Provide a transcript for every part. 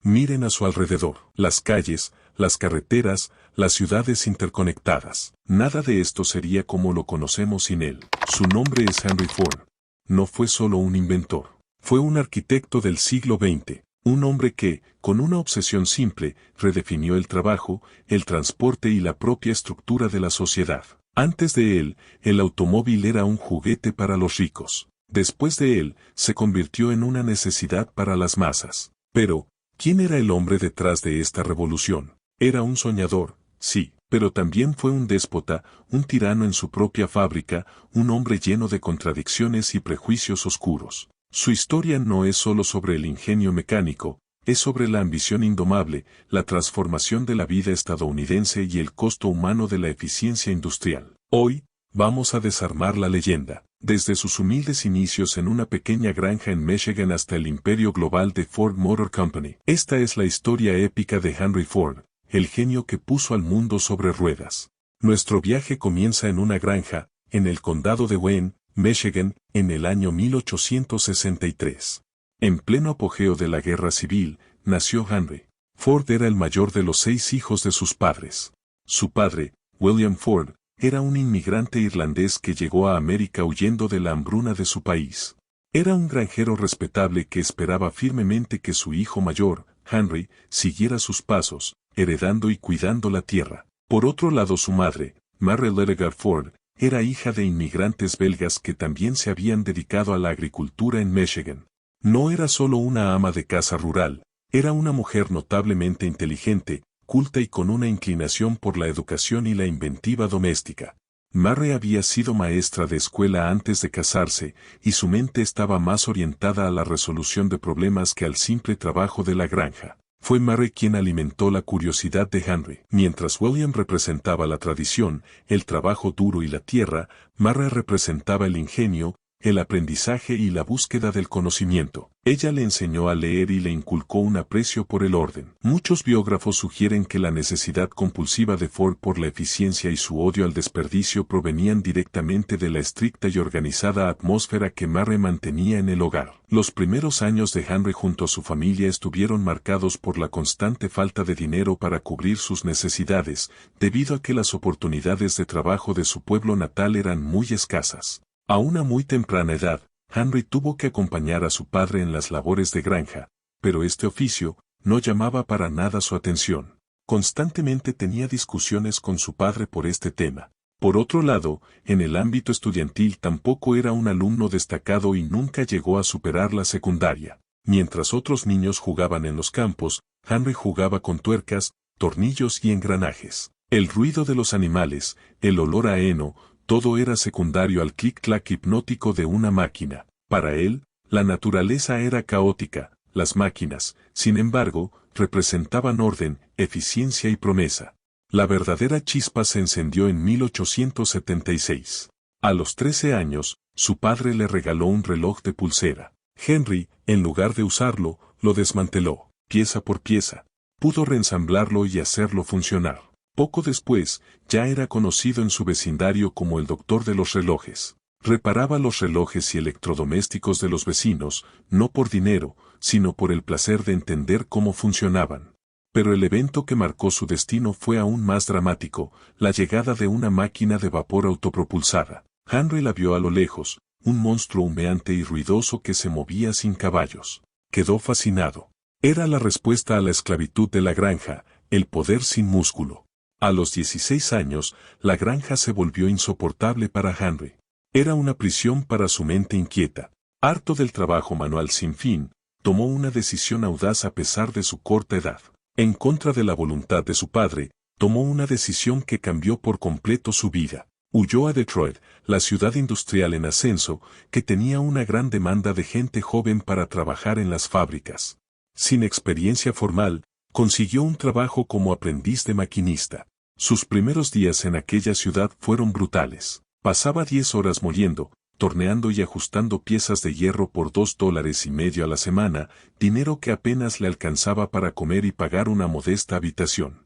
Miren a su alrededor, las calles, las carreteras, las ciudades interconectadas. Nada de esto sería como lo conocemos sin él. Su nombre es Henry Ford. No fue solo un inventor. Fue un arquitecto del siglo XX. Un hombre que, con una obsesión simple, redefinió el trabajo, el transporte y la propia estructura de la sociedad. Antes de él, el automóvil era un juguete para los ricos. Después de él, se convirtió en una necesidad para las masas. Pero, ¿quién era el hombre detrás de esta revolución? Era un soñador, sí, pero también fue un déspota, un tirano en su propia fábrica, un hombre lleno de contradicciones y prejuicios oscuros. Su historia no es solo sobre el ingenio mecánico, es sobre la ambición indomable, la transformación de la vida estadounidense y el costo humano de la eficiencia industrial. Hoy, vamos a desarmar la leyenda, desde sus humildes inicios en una pequeña granja en Michigan hasta el imperio global de Ford Motor Company. Esta es la historia épica de Henry Ford, el genio que puso al mundo sobre ruedas. Nuestro viaje comienza en una granja, en el condado de Wayne, Michigan, en el año 1863. En pleno apogeo de la guerra civil, nació Henry. Ford era el mayor de los 6 hijos de sus padres. Su padre, William Ford, era un inmigrante irlandés que llegó a América huyendo de la hambruna de su país. Era un granjero respetable que esperaba firmemente que su hijo mayor, Henry, siguiera sus pasos, heredando y cuidando la tierra. Por otro lado, su madre, Mary Ledegar Ford, era hija de inmigrantes belgas que también se habían dedicado a la agricultura en Michigan. No era solo una ama de casa rural, era una mujer notablemente inteligente, culta y con una inclinación por la educación y la inventiva doméstica. Mary había sido maestra de escuela antes de casarse, y su mente estaba más orientada a la resolución de problemas que al simple trabajo de la granja. Fue Mary quien alimentó la curiosidad de Henry. Mientras William representaba la tradición, el trabajo duro y la tierra, Mary representaba el ingenio, el aprendizaje y la búsqueda del conocimiento. Ella le enseñó a leer y le inculcó un aprecio por el orden. Muchos biógrafos sugieren que la necesidad compulsiva de Ford por la eficiencia y su odio al desperdicio provenían directamente de la estricta y organizada atmósfera que Mary mantenía en el hogar. Los primeros años de Henry junto a su familia estuvieron marcados por la constante falta de dinero para cubrir sus necesidades, debido a que las oportunidades de trabajo de su pueblo natal eran muy escasas. A una muy temprana edad, Henry tuvo que acompañar a su padre en las labores de granja, pero este oficio no llamaba para nada su atención. Constantemente tenía discusiones con su padre por este tema. Por otro lado, en el ámbito estudiantil tampoco era un alumno destacado y nunca llegó a superar la secundaria. Mientras otros niños jugaban en los campos, Henry jugaba con tuercas, tornillos y engranajes. El ruido de los animales, el olor a heno, todo era secundario al clic-clac hipnótico de una máquina. Para él, la naturaleza era caótica, las máquinas, sin embargo, representaban orden, eficiencia y promesa. La verdadera chispa se encendió en 1876. A los 13 años, su padre le regaló un reloj de pulsera. Henry, en lugar de usarlo, lo desmanteló, pieza por pieza. Pudo reensamblarlo y hacerlo funcionar. Poco después, ya era conocido en su vecindario como el doctor de los relojes. Reparaba los relojes y electrodomésticos de los vecinos, no por dinero, sino por el placer de entender cómo funcionaban. Pero el evento que marcó su destino fue aún más dramático, la llegada de una máquina de vapor autopropulsada. Henry la vio a lo lejos, un monstruo humeante y ruidoso que se movía sin caballos. Quedó fascinado. Era la respuesta a la esclavitud de la granja, el poder sin músculo. A los 16 años, la granja se volvió insoportable para Henry. Era una prisión para su mente inquieta. Harto del trabajo manual sin fin, tomó una decisión audaz a pesar de su corta edad. En contra de la voluntad de su padre, tomó una decisión que cambió por completo su vida. Huyó a Detroit, la ciudad industrial en ascenso, que tenía una gran demanda de gente joven para trabajar en las fábricas. Sin experiencia formal, consiguió un trabajo como aprendiz de maquinista. Sus primeros días en aquella ciudad fueron brutales. Pasaba 10 horas moliendo, torneando y ajustando piezas de hierro por $2.50 a la semana, dinero que apenas le alcanzaba para comer y pagar una modesta habitación.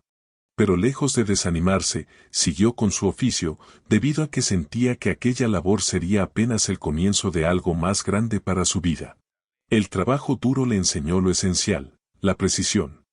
Pero lejos de desanimarse, siguió con su oficio, debido a que sentía que aquella labor sería apenas el comienzo de algo más grande para su vida. El trabajo duro le enseñó lo esencial, la precisión.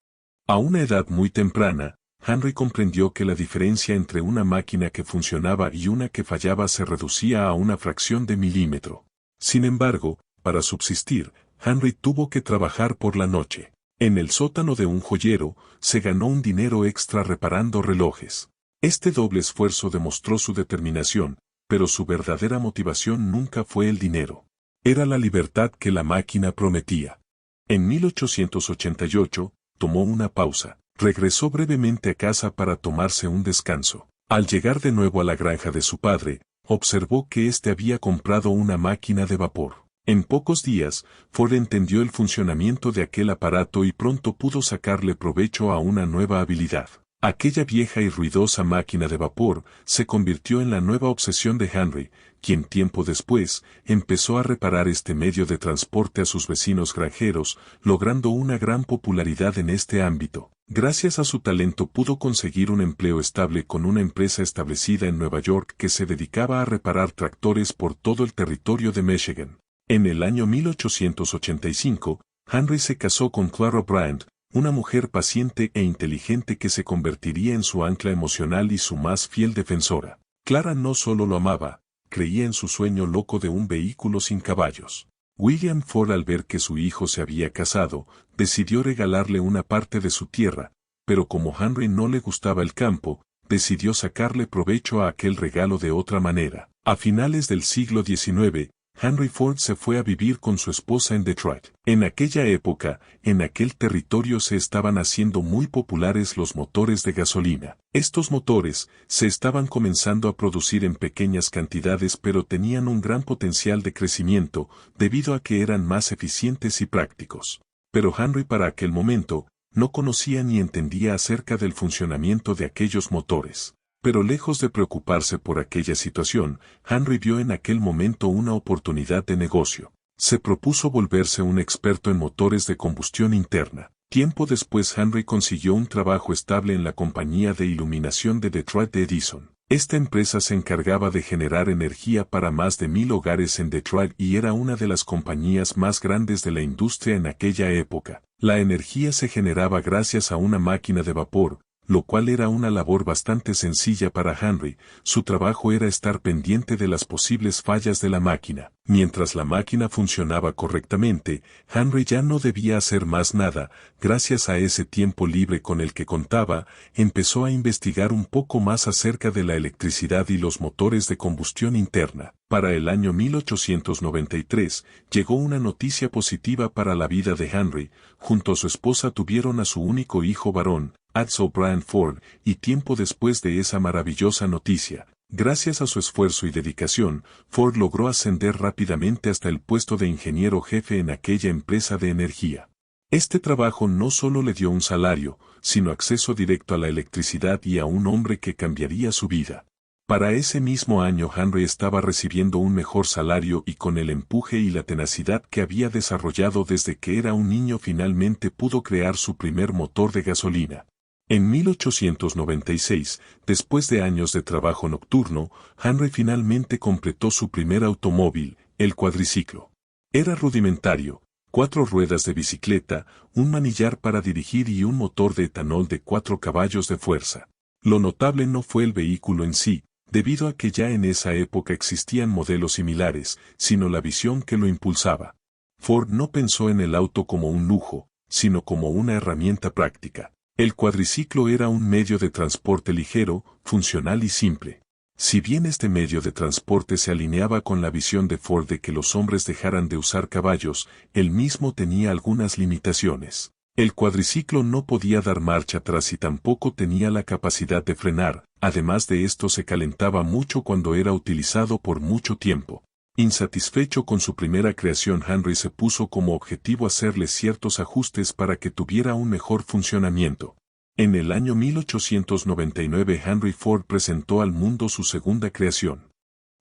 A una edad muy temprana, Henry comprendió que la diferencia entre una máquina que funcionaba y una que fallaba se reducía a una fracción de milímetro. Sin embargo, para subsistir, Henry tuvo que trabajar por la noche. En el sótano de un joyero, se ganó un dinero extra reparando relojes. Este doble esfuerzo demostró su determinación, pero su verdadera motivación nunca fue el dinero. Era la libertad que la máquina prometía. En 1888, tomó una pausa. Regresó brevemente a casa para tomarse un descanso. Al llegar de nuevo a la granja de su padre, observó que éste había comprado una máquina de vapor. En pocos días, Ford entendió el funcionamiento de aquel aparato y pronto pudo sacarle provecho a una nueva habilidad. Aquella vieja y ruidosa máquina de vapor se convirtió en la nueva obsesión de Henry, quien tiempo después empezó a reparar este medio de transporte a sus vecinos granjeros, logrando una gran popularidad en este ámbito. Gracias a su talento pudo conseguir un empleo estable con una empresa establecida en Nueva York que se dedicaba a reparar tractores por todo el territorio de Michigan. En el año 1885, Henry se casó con Clara Bryant, una mujer paciente e inteligente que se convertiría en su ancla emocional y su más fiel defensora. Clara no solo lo amaba, creía en su sueño loco de un vehículo sin caballos. William Ford, al ver que su hijo se había casado, decidió regalarle una parte de su tierra, pero como Henry no le gustaba el campo, decidió sacarle provecho a aquel regalo de otra manera. A finales del siglo XIX, Henry Ford se fue a vivir con su esposa en Detroit. En aquella época, en aquel territorio se estaban haciendo muy populares los motores de gasolina. Estos motores se estaban comenzando a producir en pequeñas cantidades pero tenían un gran potencial de crecimiento debido a que eran más eficientes y prácticos. Pero Henry para aquel momento, no conocía ni entendía acerca del funcionamiento de aquellos motores. Pero lejos de preocuparse por aquella situación, Henry vio en aquel momento una oportunidad de negocio. Se propuso volverse un experto en motores de combustión interna. Tiempo después Henry consiguió un trabajo estable en la compañía de iluminación de Detroit de Edison. Esta empresa se encargaba de generar energía para más de 1000 hogares en Detroit y era una de las compañías más grandes de la industria en aquella época. La energía se generaba gracias a una máquina de vapor, lo cual era una labor bastante sencilla para Henry. Su trabajo era estar pendiente de las posibles fallas de la máquina. Mientras la máquina funcionaba correctamente, Henry ya no debía hacer más nada. Gracias a ese tiempo libre con el que contaba, empezó a investigar un poco más acerca de la electricidad y los motores de combustión interna. Para el año 1893, llegó una noticia positiva para la vida de Henry. Junto a su esposa tuvieron a su único hijo varón, Asa O'Brien Ford, y tiempo después de esa maravillosa noticia, gracias a su esfuerzo y dedicación, Ford logró ascender rápidamente hasta el puesto de ingeniero jefe en aquella empresa de energía. Este trabajo no solo le dio un salario, sino acceso directo a la electricidad y a un hombre que cambiaría su vida. Para ese mismo año Henry estaba recibiendo un mejor salario y con el empuje y la tenacidad que había desarrollado desde que era un niño finalmente pudo crear su primer motor de gasolina. En 1896, después de años de trabajo nocturno, Henry finalmente completó su primer automóvil, el cuadriciclo. Era rudimentario, 4 ruedas de bicicleta, un manillar para dirigir y un motor de etanol de 4 caballos de fuerza. Lo notable no fue el vehículo en sí, debido a que ya en esa época existían modelos similares, sino la visión que lo impulsaba. Ford no pensó en el auto como un lujo, sino como una herramienta práctica. El cuadriciclo era un medio de transporte ligero, funcional y simple. Si bien este medio de transporte se alineaba con la visión de Ford de que los hombres dejaran de usar caballos, él mismo tenía algunas limitaciones. El cuadriciclo no podía dar marcha atrás y tampoco tenía la capacidad de frenar, además de esto se calentaba mucho cuando era utilizado por mucho tiempo. Insatisfecho con su primera creación, Henry se puso como objetivo hacerle ciertos ajustes para que tuviera un mejor funcionamiento. En el año 1899 Henry Ford presentó al mundo su segunda creación.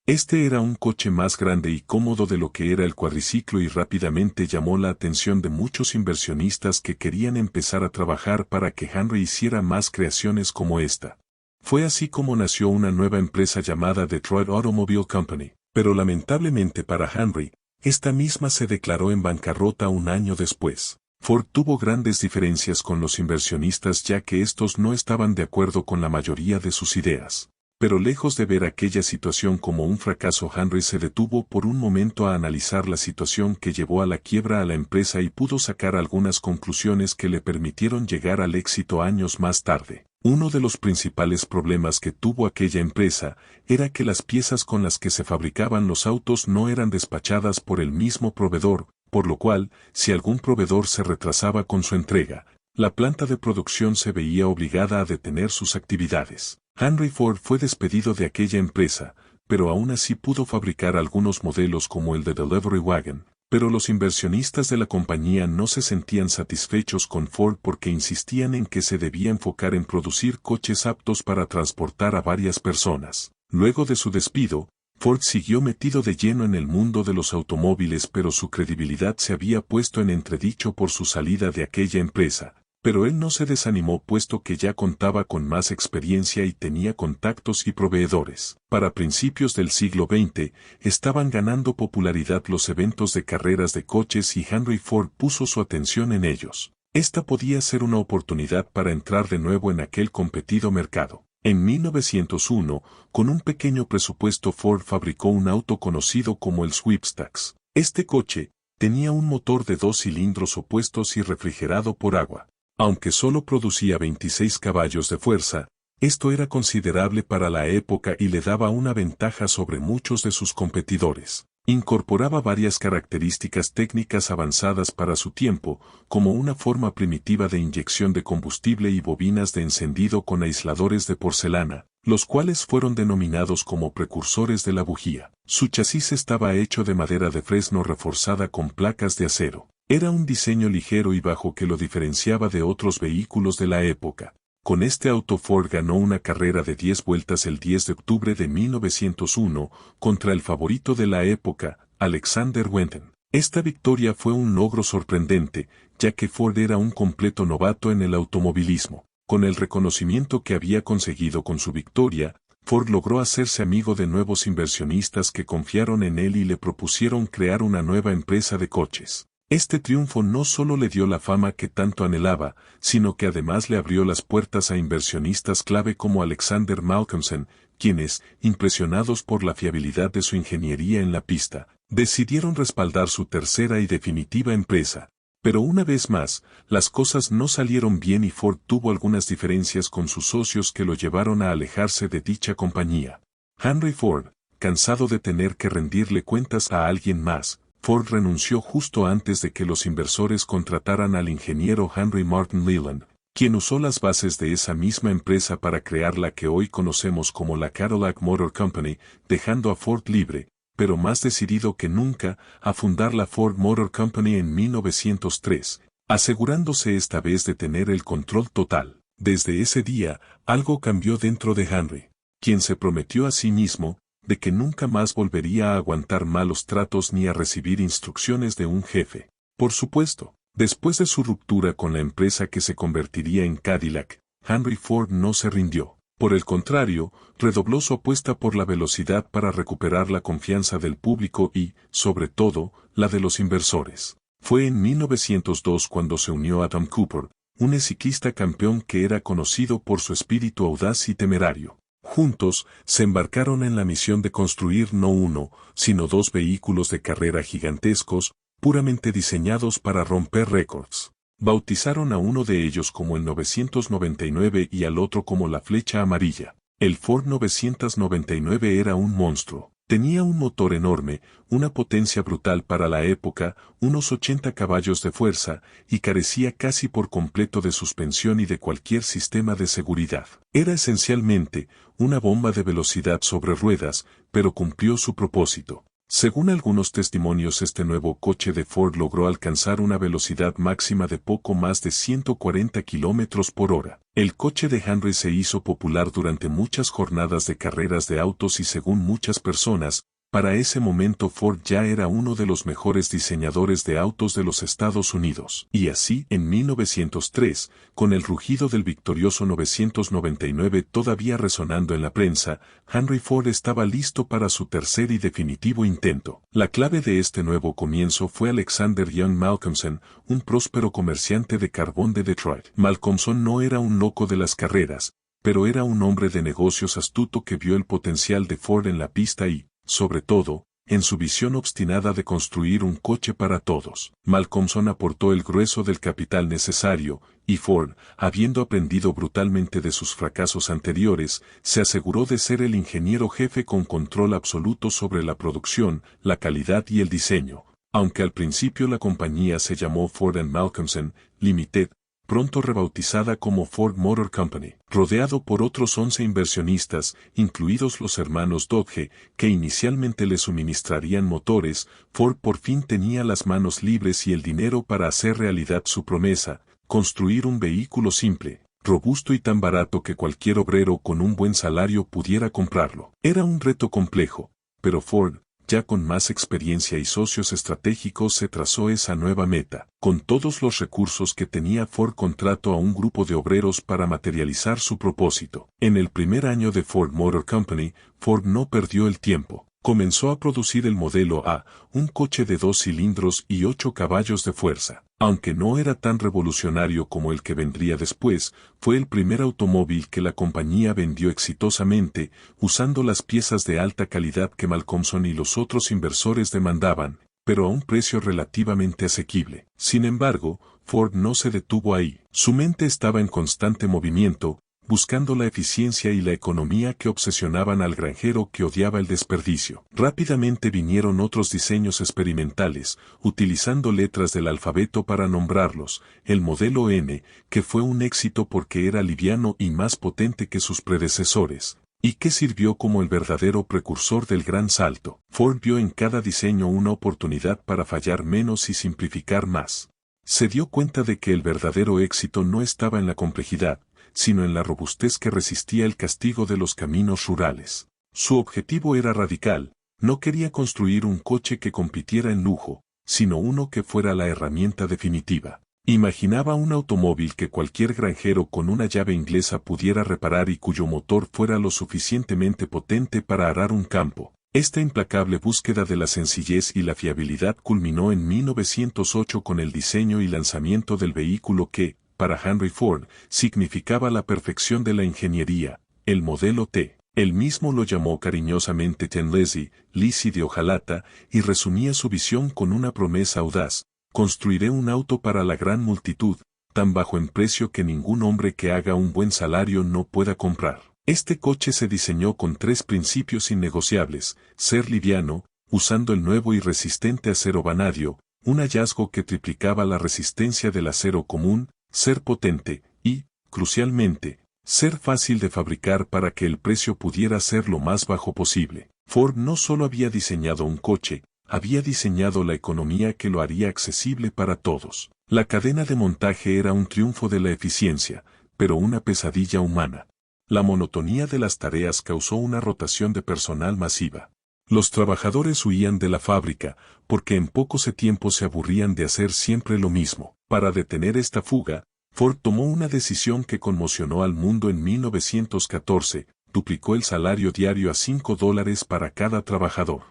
Este era un coche más grande y cómodo de lo que era el cuadriciclo y rápidamente llamó la atención de muchos inversionistas que querían empezar a trabajar para que Henry hiciera más creaciones como esta. Fue así como nació una nueva empresa llamada Detroit Automobile Company. Pero lamentablemente para Henry, esta misma se declaró en bancarrota un año después. Ford tuvo grandes diferencias con los inversionistas ya que estos no estaban de acuerdo con la mayoría de sus ideas. Pero lejos de ver aquella situación como un fracaso, Henry se detuvo por un momento a analizar la situación que llevó a la quiebra a la empresa y pudo sacar algunas conclusiones que le permitieron llegar al éxito años más tarde. Uno de los principales problemas que tuvo aquella empresa era que las piezas con las que se fabricaban los autos no eran despachadas por el mismo proveedor, por lo cual, si algún proveedor se retrasaba con su entrega, la planta de producción se veía obligada a detener sus actividades. Henry Ford fue despedido de aquella empresa, pero aún así pudo fabricar algunos modelos como el de Delivery Wagon, pero los inversionistas de la compañía no se sentían satisfechos con Ford porque insistían en que se debía enfocar en producir coches aptos para transportar a varias personas. Luego de su despido, Ford siguió metido de lleno en el mundo de los automóviles, pero su credibilidad se había puesto en entredicho por su salida de aquella empresa. Pero él no se desanimó puesto que ya contaba con más experiencia y tenía contactos y proveedores. Para principios del siglo XX, estaban ganando popularidad los eventos de carreras de coches y Henry Ford puso su atención en ellos. Esta podía ser una oportunidad para entrar de nuevo en aquel competido mercado. En 1901, con un pequeño presupuesto, Ford fabricó un auto conocido como el Sweepstakes. Este coche tenía un motor de 2 cilindros opuestos y refrigerado por agua. Aunque solo producía 26 caballos de fuerza, esto era considerable para la época y le daba una ventaja sobre muchos de sus competidores. Incorporaba varias características técnicas avanzadas para su tiempo, como una forma primitiva de inyección de combustible y bobinas de encendido con aisladores de porcelana, los cuales fueron denominados como precursores de la bujía. Su chasis estaba hecho de madera de fresno reforzada con placas de acero. Era un diseño ligero y bajo que lo diferenciaba de otros vehículos de la época. Con este auto Ford ganó una carrera de 10 vueltas el 10 de octubre de 1901 contra el favorito de la época, Alexander Wenten. Esta victoria fue un logro sorprendente, ya que Ford era un completo novato en el automovilismo. Con el reconocimiento que había conseguido con su victoria, Ford logró hacerse amigo de nuevos inversionistas que confiaron en él y le propusieron crear una nueva empresa de coches. Este triunfo no solo le dio la fama que tanto anhelaba, sino que además le abrió las puertas a inversionistas clave como Alexander Malcolmson, quienes, impresionados por la fiabilidad de su ingeniería en la pista, decidieron respaldar su tercera y definitiva empresa. Pero una vez más, las cosas no salieron bien y Ford tuvo algunas diferencias con sus socios que lo llevaron a alejarse de dicha compañía. Henry Ford, cansado de tener que rendirle cuentas a alguien más, Ford renunció justo antes de que los inversores contrataran al ingeniero Henry Martin Leland, quien usó las bases de esa misma empresa para crear la que hoy conocemos como la Cadillac Motor Company, dejando a Ford libre, pero más decidido que nunca, a fundar la Ford Motor Company en 1903, asegurándose esta vez de tener el control total. Desde ese día, algo cambió dentro de Henry, quien se prometió a sí mismo, de que nunca más volvería a aguantar malos tratos ni a recibir instrucciones de un jefe. Por supuesto, después de su ruptura con la empresa que se convertiría en Cadillac, Henry Ford no se rindió. Por el contrario, redobló su apuesta por la velocidad para recuperar la confianza del público y, sobre todo, la de los inversores. Fue en 1902 cuando se unió a Adam Cooper, un ciclista campeón que era conocido por su espíritu audaz y temerario. Juntos, se embarcaron en la misión de construir no uno, sino 2 vehículos de carrera gigantescos, puramente diseñados para romper récords. Bautizaron a uno de ellos como el 999 y al otro como la Flecha Amarilla. El Ford 999 era un monstruo. Tenía un motor enorme, una potencia brutal para la época, unos 80 caballos de fuerza, y carecía casi por completo de suspensión y de cualquier sistema de seguridad. Era esencialmente una bomba de velocidad sobre ruedas, pero cumplió su propósito. Según algunos testimonios, este nuevo coche de Ford logró alcanzar una velocidad máxima de poco más de 140 kilómetros por hora. El coche de Henry se hizo popular durante muchas jornadas de carreras de autos y según muchas personas, Para ese momento Ford ya era uno de los mejores diseñadores de autos de los Estados Unidos. Y así, en 1903, con el rugido del victorioso 999 todavía resonando en la prensa, Henry Ford estaba listo para su tercer y definitivo intento. La clave de este nuevo comienzo fue Alexander Young Malcolmson, un próspero comerciante de carbón de Detroit. Malcolmson no era un loco de las carreras, pero era un hombre de negocios astuto que vio el potencial de Ford en la pista y, sobre todo, en su visión obstinada de construir un coche para todos. Malcolmson aportó el grueso del capital necesario, y Ford, habiendo aprendido brutalmente de sus fracasos anteriores, se aseguró de ser el ingeniero jefe con control absoluto sobre la producción, la calidad y el diseño. Aunque al principio la compañía se llamó Ford & Malcolmson Limited, pronto rebautizada como Ford Motor Company, rodeado por otros 11 inversionistas, incluidos los hermanos Dodge, que inicialmente le suministrarían motores, Ford por fin tenía las manos libres y el dinero para hacer realidad su promesa, construir un vehículo simple, robusto y tan barato que cualquier obrero con un buen salario pudiera comprarlo. Era un reto complejo, pero Ford, ya con más experiencia y socios estratégicos, se trazó esa nueva meta. Con todos los recursos que tenía, Ford contrató a un grupo de obreros para materializar su propósito. En el primer año de Ford Motor Company, Ford no perdió el tiempo. Comenzó a producir el modelo A, un coche de 2 cilindros y 8 caballos de fuerza. Aunque no era tan revolucionario como el que vendría después, fue el primer automóvil que la compañía vendió exitosamente, usando las piezas de alta calidad que Malcolmson y los otros inversores demandaban, pero a un precio relativamente asequible. Sin embargo, Ford no se detuvo ahí. Su mente estaba en constante movimiento, buscando la eficiencia y la economía que obsesionaban al granjero que odiaba el desperdicio. Rápidamente vinieron otros diseños experimentales, utilizando letras del alfabeto para nombrarlos, el modelo N, que fue un éxito porque era liviano y más potente que sus predecesores, y que sirvió como el verdadero precursor del gran salto. Ford vio en cada diseño una oportunidad para fallar menos y simplificar más. Se dio cuenta de que el verdadero éxito no estaba en la complejidad, sino en la robustez que resistía el castigo de los caminos rurales. Su objetivo era radical, no quería construir un coche que compitiera en lujo, sino uno que fuera la herramienta definitiva. Imaginaba un automóvil que cualquier granjero con una llave inglesa pudiera reparar y cuyo motor fuera lo suficientemente potente para arar un campo. Esta implacable búsqueda de la sencillez y la fiabilidad culminó en 1908 con el diseño y lanzamiento del vehículo que, para Henry Ford, significaba la perfección de la ingeniería, el modelo T. Él mismo lo llamó cariñosamente Tenlezi, Lizzie de hojalata, y resumía su visión con una promesa audaz: construiré un auto para la gran multitud, tan bajo en precio que ningún hombre que haga un buen salario no pueda comprar. Este coche se diseñó con 3 principios innegociables: ser liviano, usando el nuevo y resistente acero vanadio, un hallazgo que triplicaba la resistencia del acero común; ser potente y, crucialmente, ser fácil de fabricar para que el precio pudiera ser lo más bajo posible. Ford no solo había diseñado un coche, había diseñado la economía que lo haría accesible para todos. La cadena de montaje era un triunfo de la eficiencia, pero una pesadilla humana. La monotonía de las tareas causó una rotación de personal masiva. Los trabajadores huían de la fábrica, porque en poco tiempo se aburrían de hacer siempre lo mismo. Para detener esta fuga, Ford tomó una decisión que conmocionó al mundo en 1914, duplicó el salario diario a $5 para cada trabajador.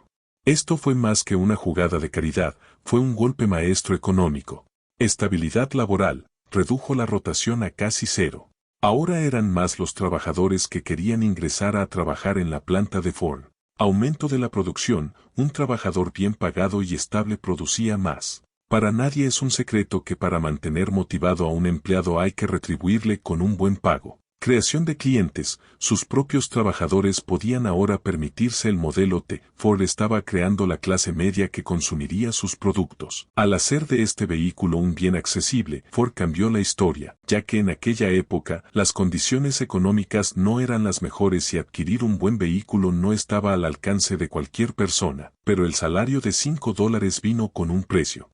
Esto fue más que una jugada de caridad, fue un golpe maestro económico. Estabilidad laboral, redujo la rotación a casi cero. Ahora eran más los trabajadores que querían ingresar a trabajar en la planta de Ford. Aumento de la producción, un trabajador bien pagado y estable producía más. Para nadie es un secreto que para mantener motivado a un empleado hay que retribuirle con un buen pago. Creación de clientes, sus propios trabajadores podían ahora permitirse el modelo T. Ford estaba creando la clase media que consumiría sus productos. Al hacer de este vehículo un bien accesible, Ford cambió la historia, ya que en aquella época las condiciones económicas no eran las mejores y adquirir un buen vehículo no estaba al alcance de cualquier persona, pero el salario de $5 vino con un precio.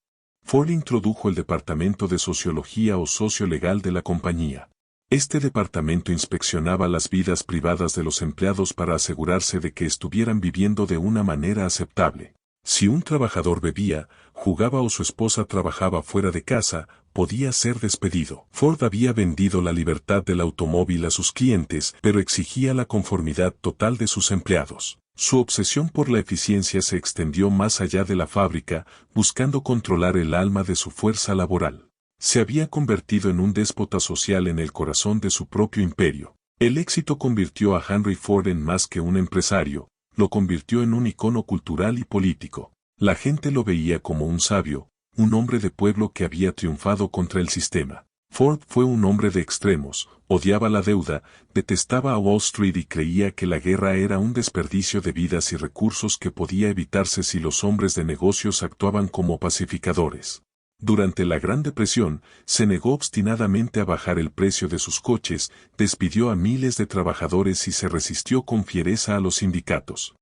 Ford introdujo el departamento de sociología o socio legal de la compañía. Este departamento inspeccionaba las vidas privadas de los empleados para asegurarse de que estuvieran viviendo de una manera aceptable. Si un trabajador bebía, jugaba o su esposa trabajaba fuera de casa, podía ser despedido. Ford había vendido la libertad del automóvil a sus clientes, pero exigía la conformidad total de sus empleados. Su obsesión por la eficiencia se extendió más allá de la fábrica, buscando controlar el alma de su fuerza laboral. Se había convertido en un déspota social en el corazón de su propio imperio. El éxito convirtió a Henry Ford en más que un empresario, lo convirtió en un icono cultural y político. La gente lo veía como un sabio, un hombre de pueblo que había triunfado contra el sistema. Ford fue un hombre de extremos, odiaba la deuda, detestaba a Wall Street y creía que la guerra era un desperdicio de vidas y recursos que podía evitarse si los hombres de negocios actuaban como pacificadores. Durante la Gran Depresión, se negó obstinadamente a bajar el precio de sus coches, despidió a miles de trabajadores y se resistió con fiereza a los sindicatos.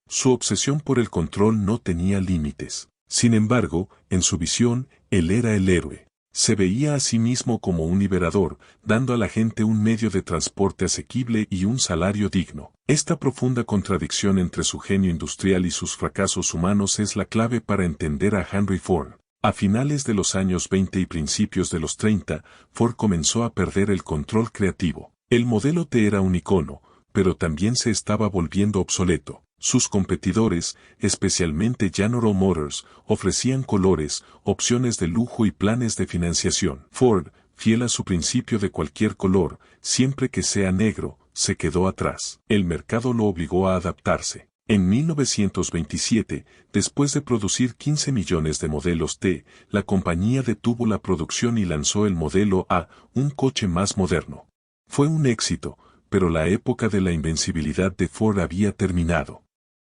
Su obsesión por el control no tenía límites. Sin embargo, en su visión, él era el héroe. Se veía a sí mismo como un liberador, dando a la gente un medio de transporte asequible y un salario digno. Esta profunda contradicción entre su genio industrial y sus fracasos humanos es la clave para entender a Henry Ford. A finales de los años 20 y principios de los 30, Ford comenzó a perder el control creativo. El modelo T era un icono, pero también se estaba volviendo obsoleto. Sus competidores, especialmente General Motors, ofrecían colores, opciones de lujo y planes de financiación. Ford, fiel a su principio de cualquier color, siempre que sea negro, se quedó atrás. El mercado lo obligó a adaptarse. En 1927, después de producir 15 millones de modelos T, la compañía detuvo la producción y lanzó el modelo A, un coche más moderno. Fue un éxito, pero la época de la invencibilidad de Ford había terminado.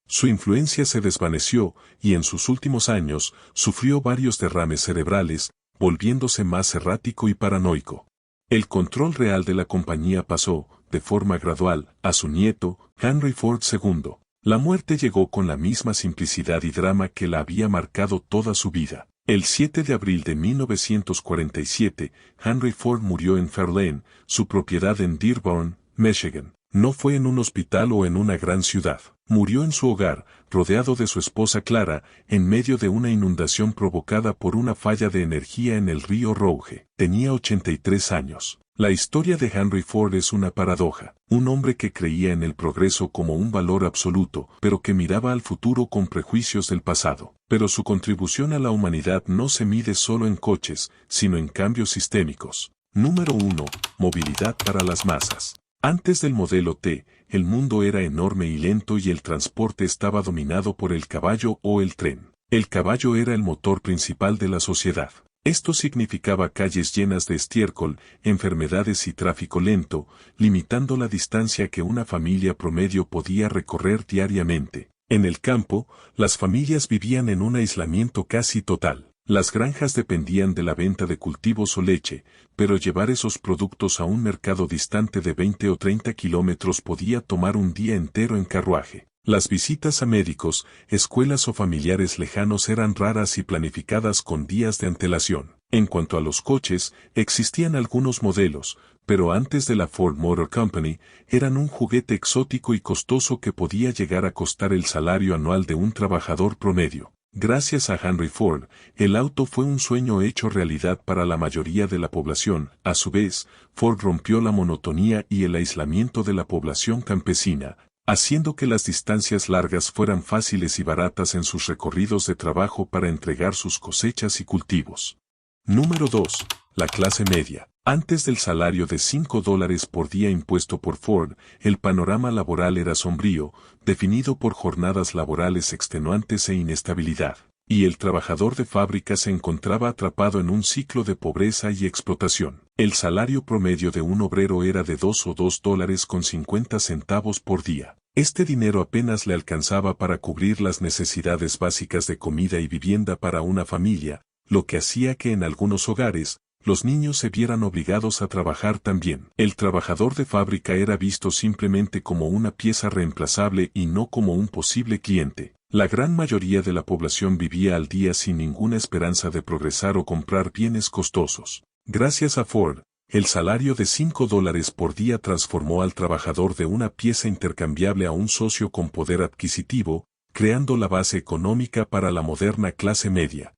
Su influencia se desvaneció y en sus últimos años sufrió varios derrames cerebrales, volviéndose más errático y paranoico. El control real de la compañía pasó, de forma gradual, a su nieto, Henry Ford II. La muerte llegó con la misma simplicidad y drama que la había marcado toda su vida. El 7 de abril de 1947, Henry Ford murió en Fairlane, su propiedad en Dearborn, Michigan. No fue en un hospital o en una gran ciudad. Murió en su hogar, rodeado de su esposa Clara, en medio de una inundación provocada por una falla de energía en el río Rouge. Tenía 83 años. La historia de Henry Ford es una paradoja. Un hombre que creía en el progreso como un valor absoluto, pero que miraba al futuro con prejuicios del pasado. Pero su contribución a la humanidad no se mide solo en coches, sino en cambios sistémicos. Número 1. Movilidad para las masas. Antes del modelo T, el mundo era enorme y lento y el transporte estaba dominado por el caballo o el tren. El caballo era el motor principal de la sociedad. Esto significaba calles llenas de estiércol, enfermedades y tráfico lento, limitando la distancia que una familia promedio podía recorrer diariamente. En el campo, las familias vivían en un aislamiento casi total. Las granjas dependían de la venta de cultivos o leche, pero llevar esos productos a un mercado distante de 20 o 30 kilómetros podía tomar un día entero en carruaje. Las visitas a médicos, escuelas o familiares lejanos eran raras y planificadas con días de antelación. En cuanto a los coches, existían algunos modelos, pero antes de la Ford Motor Company, eran un juguete exótico y costoso que podía llegar a costar el salario anual de un trabajador promedio. Gracias a Henry Ford, el auto fue un sueño hecho realidad para la mayoría de la población. A su vez, Ford rompió la monotonía y el aislamiento de la población campesina, haciendo que las distancias largas fueran fáciles y baratas en sus recorridos de trabajo para entregar sus cosechas y cultivos. Número 2. La clase media. Antes del salario de $5 por día impuesto por Ford, el panorama laboral era sombrío, definido por jornadas laborales extenuantes e inestabilidad, y el trabajador de fábrica se encontraba atrapado en un ciclo de pobreza y explotación. El salario promedio de un obrero era de $2.50 por día. Este dinero apenas le alcanzaba para cubrir las necesidades básicas de comida y vivienda para una familia, lo que hacía que en algunos hogares, los niños se vieran obligados a trabajar también. El trabajador de fábrica era visto simplemente como una pieza reemplazable y no como un posible cliente. La gran mayoría de la población vivía al día sin ninguna esperanza de progresar o comprar bienes costosos. Gracias a Ford, El salario de $5 por día transformó al trabajador de una pieza intercambiable a un socio con poder adquisitivo, creando la base económica para la moderna clase media.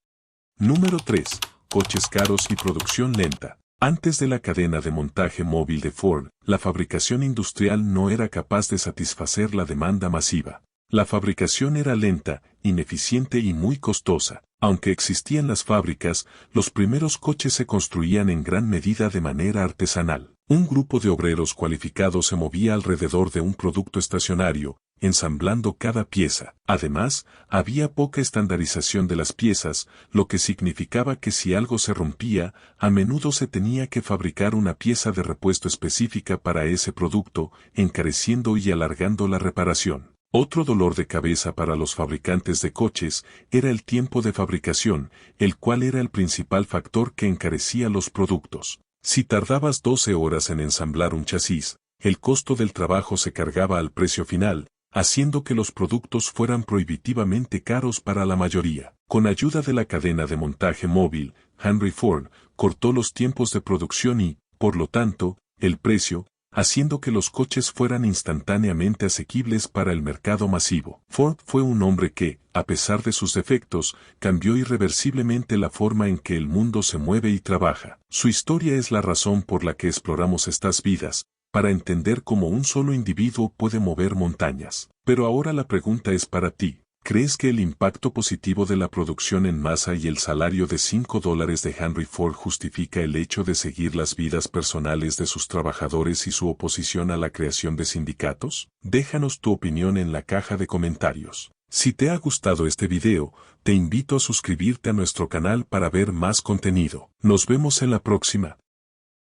Número 3. Coches caros y producción lenta. Antes de la cadena de montaje móvil de Ford, la fabricación industrial no era capaz de satisfacer la demanda masiva. La fabricación era lenta, ineficiente y muy costosa. Aunque existían las fábricas, los primeros coches se construían en gran medida de manera artesanal. Un grupo de obreros cualificados se movía alrededor de un producto estacionario, ensamblando cada pieza. Además, había poca estandarización de las piezas, lo que significaba que si algo se rompía, a menudo se tenía que fabricar una pieza de repuesto específica para ese producto, encareciendo y alargando la reparación. Otro dolor de cabeza para los fabricantes de coches era el tiempo de fabricación, el cual era el principal factor que encarecía los productos. Si tardabas 12 horas en ensamblar un chasis, el costo del trabajo se cargaba al precio final, haciendo que los productos fueran prohibitivamente caros para la mayoría. Con ayuda de la cadena de montaje móvil, Henry Ford cortó los tiempos de producción y, por lo tanto, el precio, haciendo que los coches fueran instantáneamente asequibles para el mercado masivo. Ford fue un hombre que, a pesar de sus defectos, cambió irreversiblemente la forma en que el mundo se mueve y trabaja. Su historia es la razón por la que exploramos estas vidas, para entender cómo un solo individuo puede mover montañas. Pero ahora la pregunta es para ti. ¿Crees que el impacto positivo de la producción en masa y el salario de $5 de Henry Ford justifica el hecho de seguir las vidas personales de sus trabajadores y su oposición a la creación de sindicatos? Déjanos tu opinión en la caja de comentarios. Si te ha gustado este video, te invito a suscribirte a nuestro canal para ver más contenido. Nos vemos en la próxima.